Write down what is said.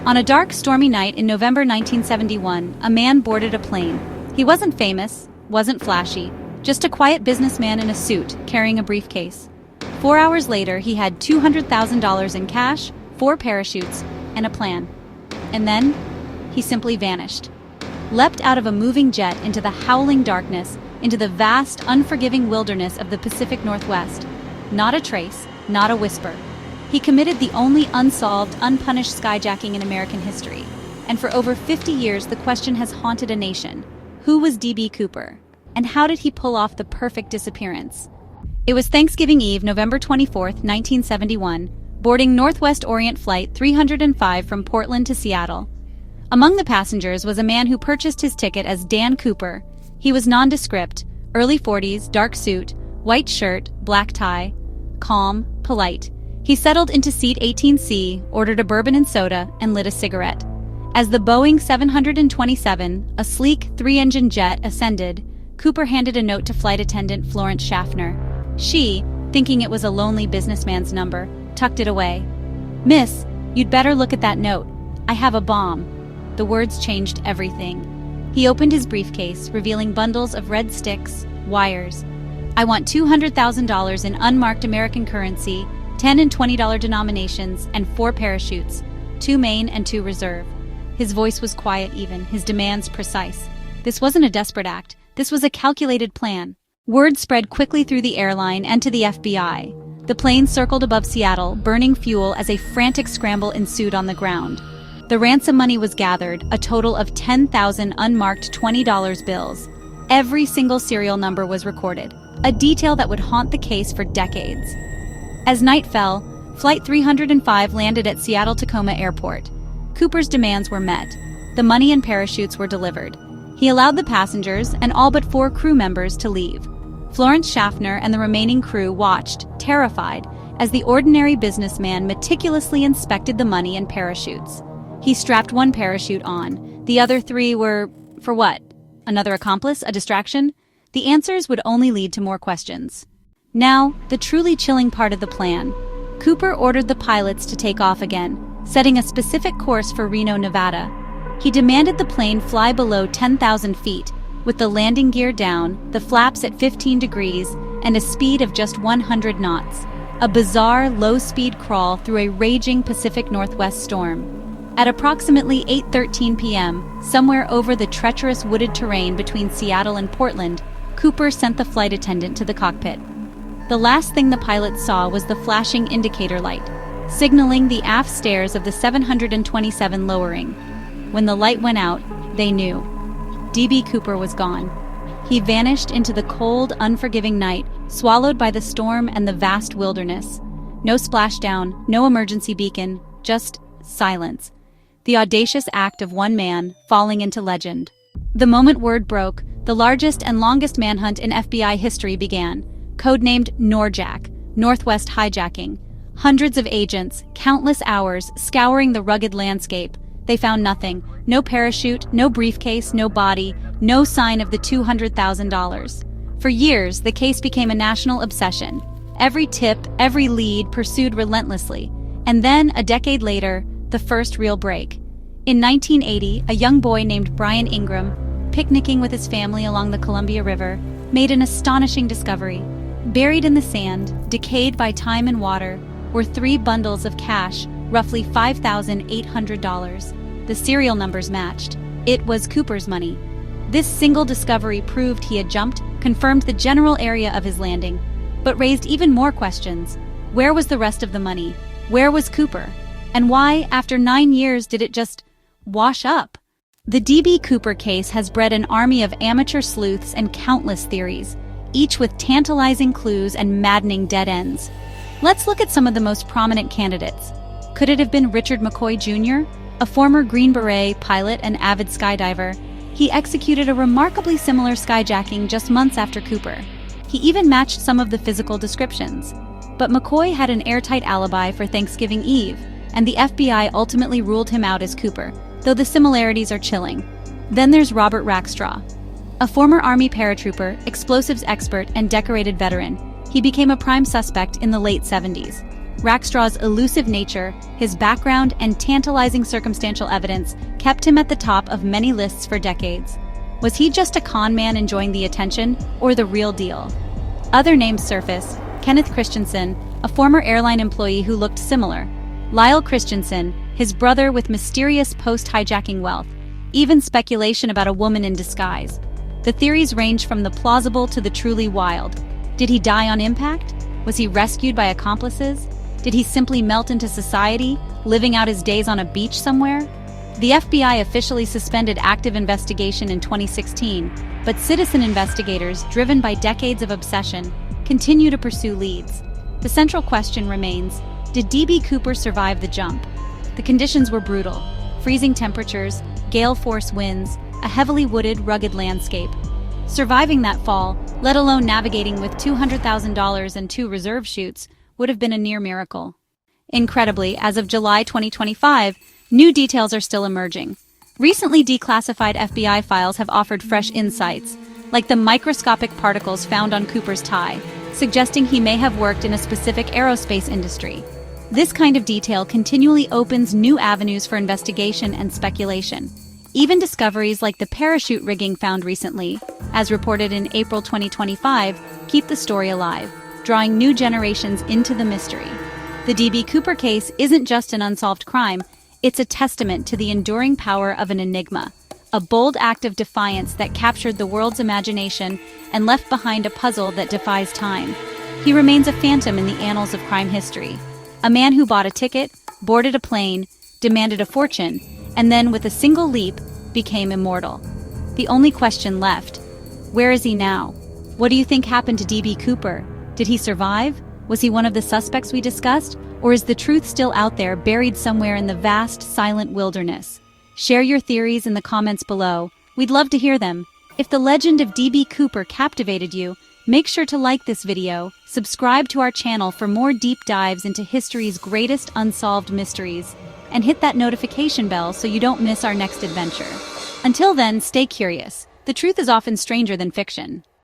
On a dark, stormy night in November 1971, a man boarded a plane. He wasn't famous, wasn't flashy, just a quiet businessman in a suit, carrying a briefcase. 4 hours later, he had $200,000 in cash, 4 parachutes, and a plan. And then, he simply vanished. Leapt out of a moving jet into the howling darkness, into the vast, unforgiving wilderness of the Pacific Northwest. Not a trace, not a whisper. He committed the only unsolved, unpunished skyjacking in American history. And for over 50 years, the question has haunted a nation. Who was D.B. Cooper? And how did he pull off the perfect disappearance? It was Thanksgiving Eve, November 24, 1971, boarding Northwest Orient Flight 305 from Portland to Seattle. Among the passengers was a man who purchased his ticket as Dan Cooper. He was nondescript, early 40s, dark suit, white shirt, black tie, calm, polite. He settled into seat 18C, ordered a bourbon and soda, and lit a cigarette. As the Boeing 727, a sleek 3-engine jet, ascended, Cooper handed a note to flight attendant Florence Schaffner. She, thinking it was a lonely businessman's number, tucked it away. "Miss, you'd better look at that note. I have a bomb." The words changed everything. He opened his briefcase, revealing bundles of red sticks, wires. "I want $200,000 in unmarked American currency, $10 and $20 denominations, and 4 parachutes, 2 main and 2 reserve." His voice was quiet even, his demands precise. This wasn't a desperate act. This was a calculated plan. Word spread quickly through the airline and to the FBI. The plane circled above Seattle, burning fuel as a frantic scramble ensued on the ground. The ransom money was gathered, a total of 10,000 unmarked $20 bills. Every single serial number was recorded, a detail that would haunt the case for decades. As night fell, Flight 305 landed at Seattle-Tacoma Airport. Cooper's demands were met. The money and parachutes were delivered. He allowed the passengers, and all but 4 crew members, to leave. Florence Schaffner and the remaining crew watched, terrified, as the ordinary businessman meticulously inspected the money and parachutes. He strapped 1 parachute on. The other 3 were, for what? Another accomplice? A distraction? The answers would only lead to more questions. Now, the truly chilling part of the plan. Cooper ordered the pilots to take off again, setting a specific course for Reno, Nevada. He demanded the plane fly below 10,000 feet, with the landing gear down, the flaps at 15 degrees, and a speed of just 100 knots. A bizarre, low-speed crawl through a raging Pacific Northwest storm. At approximately 8:13 p.m., somewhere over the treacherous wooded terrain between Seattle and Portland, Cooper sent the flight attendant to the cockpit. The last thing the pilots saw was the flashing indicator light, signaling the aft stairs of the 727 lowering. When the light went out, they knew. D.B. Cooper was gone. He vanished into the cold, unforgiving night, swallowed by the storm and the vast wilderness. No splashdown, no emergency beacon, just silence. The audacious act of one man falling into legend. The moment word broke, the largest and longest manhunt in FBI history began, codenamed Norjack, Northwest Hijacking. Hundreds of agents, countless hours, scouring the rugged landscape. They found nothing. No parachute, no briefcase, no body, no sign of the $200,000. For years, the case became a national obsession. Every tip, every lead pursued relentlessly. And then, a decade later, the first real break. In 1980, a young boy named Brian Ingram, picnicking with his family along the Columbia River, made an astonishing discovery. Buried in the sand, decayed by time and water, were 3 bundles of cash, roughly $5,800. The serial numbers matched. It was Cooper's money. This single discovery proved he had jumped, confirmed the general area of his landing, but raised even more questions. Where was the rest of the money? Where was Cooper? And why, after 9 years, did it just wash up? The D.B. Cooper case has bred an army of amateur sleuths and countless theories, each with tantalizing clues and maddening dead ends. Let's look at some of the most prominent candidates. Could it have been Richard McCoy Jr., a former Green Beret pilot and avid skydiver? He executed a remarkably similar skyjacking just months after Cooper. He even matched some of the physical descriptions. But McCoy had an airtight alibi for Thanksgiving Eve, and the FBI ultimately ruled him out as Cooper, though the similarities are chilling. Then there's Robert Rackstraw, a former Army paratrooper, explosives expert, and decorated veteran. He became a prime suspect in the late 70s. Rackstraw's elusive nature, his background, and tantalizing circumstantial evidence kept him at the top of many lists for decades. Was he just a con man enjoying the attention, or the real deal? Other names surface: Kenneth Christensen, a former airline employee who looked similar; Lyle Christensen, his brother with mysterious post-hijacking wealth; even speculation about a woman in disguise. The theories range from the plausible to the truly wild. Did he die on impact? Was he rescued by accomplices? Did he simply melt into society, living out his days on a beach somewhere? The FBI officially suspended active investigation in 2016, but citizen investigators, driven by decades of obsession, continue to pursue leads. The central question remains: did D.B. Cooper survive the jump? The conditions were brutal: freezing temperatures, gale force winds, a heavily wooded, rugged landscape. Surviving that fall, let alone navigating with $200,000 and 2 reserve chutes, would have been a near miracle. Incredibly, as of July 2025, new details are still emerging. Recently declassified FBI files have offered fresh insights, like the microscopic particles found on Cooper's tie, suggesting he may have worked in a specific aerospace industry. This kind of detail continually opens new avenues for investigation and speculation. Even discoveries like the parachute rigging found recently, as reported in April 2025, keep the story alive, drawing new generations into the mystery. The D.B. Cooper case isn't just an unsolved crime, it's a testament to the enduring power of an enigma, a bold act of defiance that captured the world's imagination and left behind a puzzle that defies time. He remains a phantom in the annals of crime history, a man who bought a ticket, boarded a plane, demanded a fortune, and then, with a single leap, became immortal. The only question left: where is he now? What do you think happened to D.B. Cooper? Did he survive? Was he one of the suspects we discussed? Or is the truth still out there, buried somewhere in the vast, silent wilderness? Share your theories in the comments below. We'd love to hear them. If the legend of D.B. Cooper captivated you, make sure to like this video, subscribe to our channel for more deep dives into history's greatest unsolved mysteries, and hit that notification bell so you don't miss our next adventure. Until then, stay curious. The truth is often stranger than fiction.